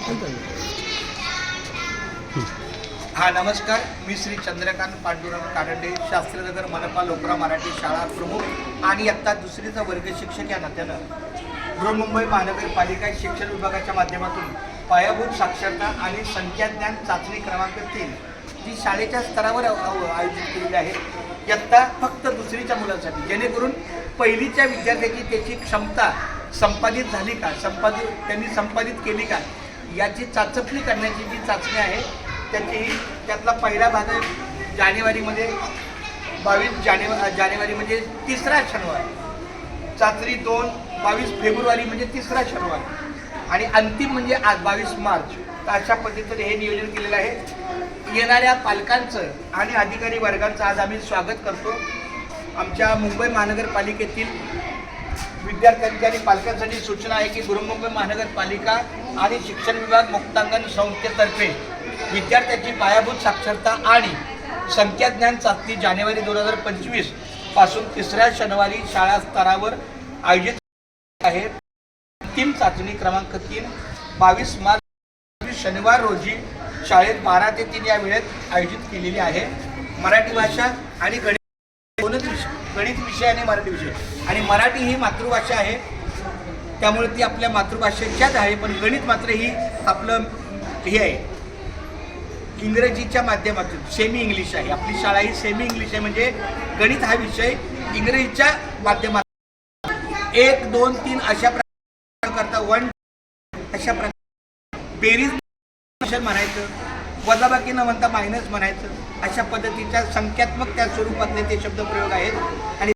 हा नमस्कार, मी श्री चंद्रकांत पांडुरंग कानडे, शास्त्रीनगर मनपा लोकरा मराठी शाळा प्रमुख आणि इयत्ता दुसरीचा वर्ग शिक्षक या नात्यानं बृहन्मुंबई महानगरपालिका शिक्षण विभागाच्या माध्यमातून पायाभूत साक्षरता आणि संख्याज्ञान चाचणी क्रमांक 3 जी शाळेच्या स्तरावर आयोजित केलेली आहे, इयत्ता फक्त दुसरीच्या मुलांसाठी, जेणेकरून पहिलीच्या विद्यार्थ्याची त्याची क्षमता संपादित झाली का, त्यांनी संपादित केली का याची चाचपणी करण्याची जी चाचणी आहे त्यातला पहिला भाग आहे जानेवारीमध्ये 22 जानेवारी म्हणजे तिसरा शनिवार, चाचणी 22 फेब्रुवारी म्हणजे तिसरा शनिवार आणि अंतिम म्हणजे आज 22 मार्च. तर अशा पद्धतीने हे नियोजन केलेलं आहे. येणाऱ्या पालकांचं आणि अधिकारी वर्गांचं आज आम्ही स्वागत करतो. आमच्या मुंबई महानगरपालिकेतील विद्यार्थ्यांच्या आणि पालकांसाठी सूचना आहे की बृहन्मुंबई महानगरपालिका आणि शिक्षण विभाग मुक्तांगण संस्थेतर्फे विद्यार्थ्यांची पायाभूत साक्षरता आणि संख्याज्ञान चाचणी जानेवारी 2025 पासून तिसऱ्या शनिवारी शाळा स्तरावर आयोजित आहे. अंतिम चाचणी क्रमांक 3 22 मार्च शनिवार रोजी शाळेत 12 ते 3 या वेळेत आयोजित केलेली आहे. मराठी भाषा आणि गणित विषय आणि मराठी विषय, आणि मराठी ही मातृभाषा आहे त्यामुळे ती आपल्या मातृभाषेच्याच आहे, पण गणित मात्र ही आपलं हे आहे इंग्रजीच्या माध्यमातून, सेमी इंग्लिश आहे. आपली शाळा ही सेमी इंग्लिश आहे, म्हणजे गणित हा विषय इंग्रजीच्या माध्यमातून 1 2 3 अशा प्रकार करता 1 अशा प्रकार बेरीज म्हणायचं, वजाबाकी न म्हणता मायनस म्हणायचं, अशा पद्धतीच्या संख्यात्मक त्या स्वरूपातले ते शब्दप्रयोग आहेत. आणि